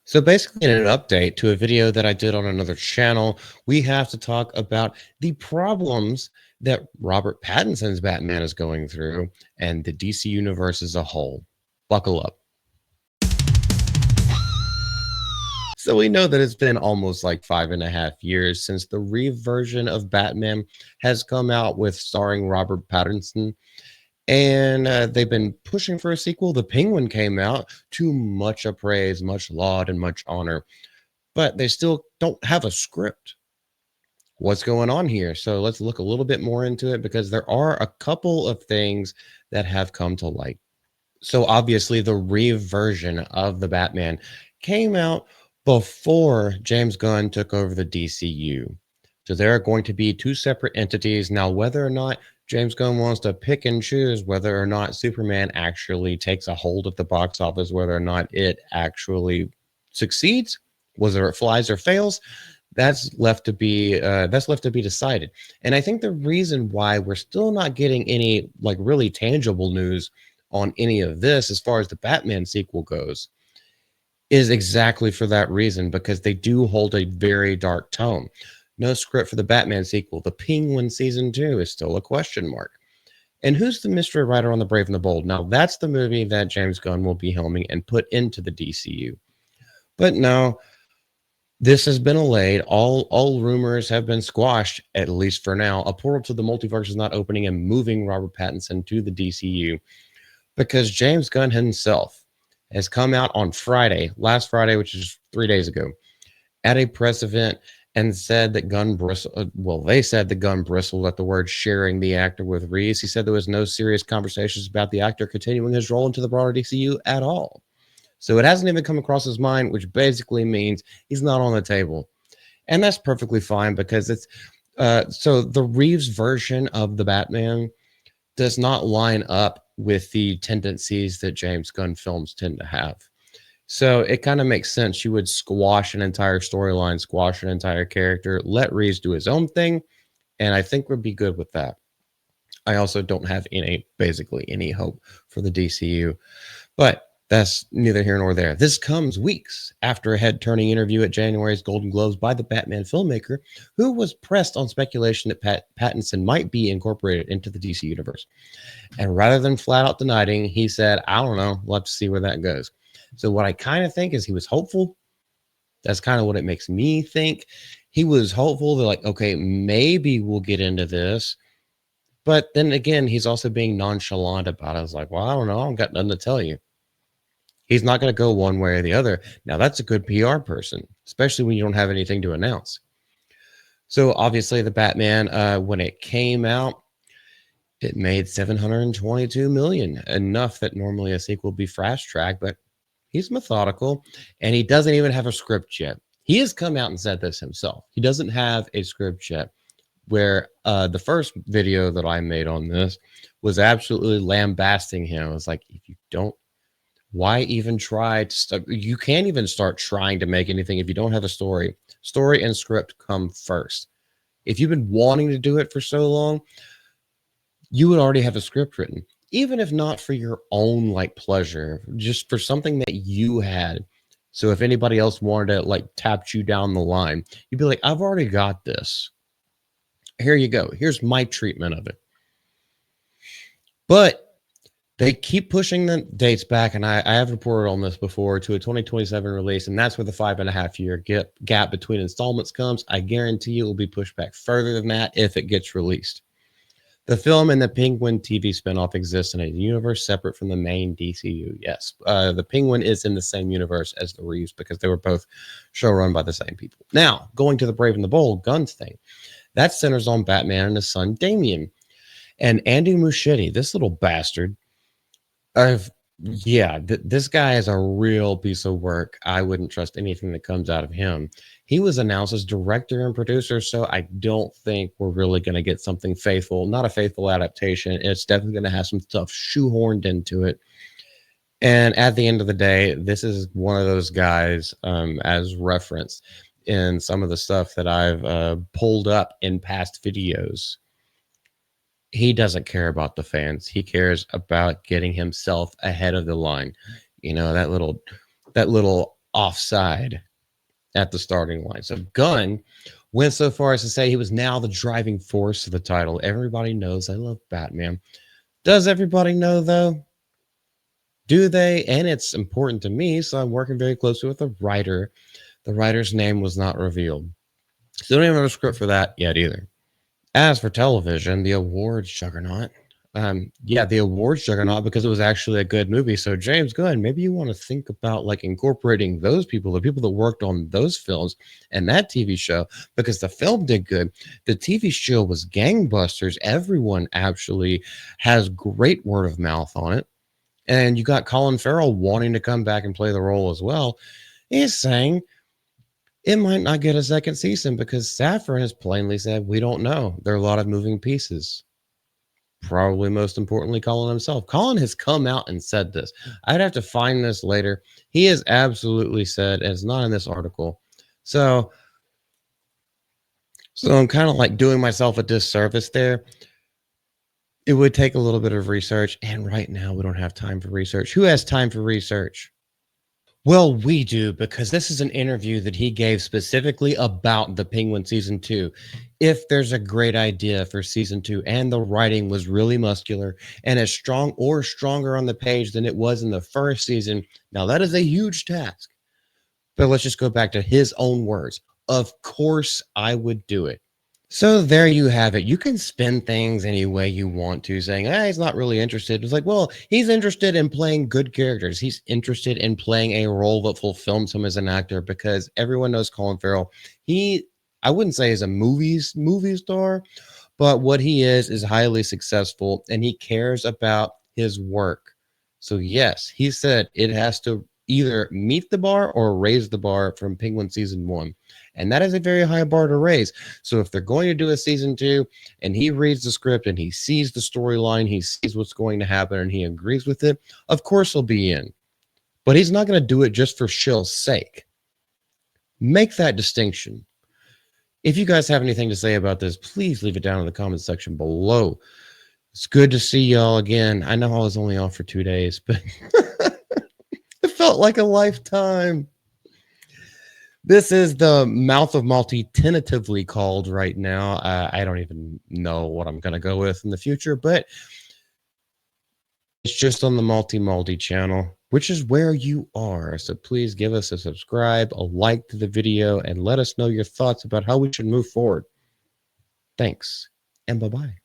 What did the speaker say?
So basically, in an update to a video that I did on another channel, we have to talk about the problems that Robert Pattinson's Batman is going through and the DC universe as a whole. Buckle up. So we know that it's been almost like 5.5 years since the Reeve version of Batman has come out with starring Robert Pattinson. And they've been pushing for a sequel. The Penguin came out to much praise, much laud, and much honor, but they still don't have a script. What's going on here? So let's look a little bit more into it because there are a couple of things that have come to light. So obviously, the Reeve version of the Batman came out before James Gunn took over the DCU. So there are going to be two separate entities. Now, whether or not James Gunn wants to pick and choose whether or not Superman actually takes a hold of the box office, whether or not it actually succeeds, whether it flies or fails, that's left to be decided. And I think the reason why we're still not getting any like really tangible news on any of this as far as the Batman sequel goes is exactly for that reason, because they do hold a very dark tone. No script for the Batman sequel. The Penguin season 2 is still a question mark. And who's the mystery writer on The Brave and the Bold? Now, that's the movie that James Gunn will be helming and put into the DCU. But no, this has been allayed. All rumors have been squashed, at least for now. A portal to the multiverse is not opening and moving Robert Pattinson to the DCU because James Gunn himself has come out on Friday, last Friday, which is 3 days ago, at a press event and said that Gunn bristled. Well, they said that Gunn bristled at the word sharing the actor with Reeves. He said there was no serious conversations about the actor continuing his role into the broader DCU at all. So it hasn't even come across his mind, which basically means he's not on the table. And that's perfectly fine because it's so the Reeves version of the Batman does not line up with the tendencies that James Gunn films tend to have. So it kind of makes sense. You would squash an entire storyline, squash an entire character, let Reeves do his own thing, and I think we'd be good with that. I also don't have basically any hope for the DCU, but that's neither here nor there. This comes weeks after a head-turning interview at January's Golden Globes by the Batman filmmaker, who was pressed on speculation that Pattinson might be incorporated into the DC universe. And rather than flat out denying, he said, I don't know, we'll have to see where that goes. So what I kind of think is he was hopeful. That's kind of what it makes me think. He was hopeful that, like, okay, maybe we'll get into this. But then again, he's also being nonchalant about it. I was like, well, I don't know. I don't got nothing to tell you. He's not going to go one way or the other. Now, that's a good PR person, especially when you don't have anything to announce. So obviously the Batman, when it came out, it made 722 million, enough that normally a sequel would be fast track, but he's methodical and he doesn't even have a script yet. He has come out and said this himself. He doesn't have a script yet, where the first video that I made on this was absolutely lambasting him. I was like, if you don't, why even try to start? You can't even start trying to make anything if you don't have a story. Story and script come first. If you've been wanting to do it for so long, you would already have a script written, even if not for your own like pleasure, just for something that you had. So if anybody else wanted to like tap you down the line, you'd be like, I've already got this. Here you go. Here's my treatment of it. But they keep pushing the dates back, and I have reported on this before, to a 2027 release, and that's where the 5.5 year gap between installments comes. I guarantee you it will be pushed back further than that if it gets released. The film and the Penguin TV spinoff exists in a universe separate from the main DCU. Yes, the Penguin is in the same universe as the Reeves because they were both showrun by the same people. Now, going to the Brave and the Bold, Gunn's thing, that centers on Batman and his son Damian. And Andy Muschietti, this little bastard, this guy is a real piece of work. I wouldn't trust anything that comes out of him. He was announced as director and producer, so I don't think we're really going to get something faithful, not a faithful adaptation. It's definitely going to have some stuff shoehorned into it. And at the end of the day, this is one of those guys, as referenced in some of the stuff that I've pulled up in past videos. He doesn't care about the fans. He cares about getting himself ahead of the line. You know, that little offside at the starting line. So Gunn went so far as to say he was now the driving force of the title. Everybody knows I love Batman. Does everybody know, though? Do they? And it's important to me, so I'm working very closely with the writer. The writer's name was not revealed. So don't even have a script for that yet either. As for television, the awards juggernaut. The awards juggernaut because it was actually a good movie. So James Gunn, maybe you want to think about like incorporating those people, the people that worked on those films and that TV show, because the film did good. The TV show was gangbusters. Everyone actually has great word of mouth on it. And you got Colin Farrell wanting to come back and play the role as well. He's saying it might not get a second season because Safran has plainly said, we don't know. There are a lot of moving pieces. Probably most importantly, Colin himself. Colin has come out and said this. I'd have to find this later. He has absolutely said, and it's not in this article. So I'm kind of like doing myself a disservice there. It would take a little bit of research, and right now we don't have time for research. Who has time for research? Well, we do, because this is an interview that he gave specifically about the Penguin season 2. If there's a great idea for season 2 and the writing was really muscular and as strong or stronger on the page than it was in the first season, now that is a huge task. But let's just go back to his own words. Of course, I would do it. So there you have it. You can spin things any way you want to, saying, he's not really interested. It's like, well, he's interested in playing good characters. He's interested in playing a role that fulfills him as an actor because everyone knows Colin Farrell. I wouldn't say is a movie star, but what he is highly successful and he cares about his work. So yes, he said it has to either meet the bar or raise the bar from Penguin season 1. And that is a very high bar to raise. So if they're going to do a season 2 and he reads the script and he sees the storyline, he sees what's going to happen and he agrees with it, of course he'll be in. But he's not going to do it just for shill's sake. Make that distinction. If you guys have anything to say about this, please leave it down in the comment section below. It's good to see y'all again. I know I was only off for 2 days, but it felt like a lifetime. This is the Mouth of Malty tentatively called right now. I don't even know what I'm going to go with in the future, but it's just on the Malty channel, which is where you are. So please give us a subscribe, a like to the video, and let us know your thoughts about how we should move forward. Thanks, and bye-bye.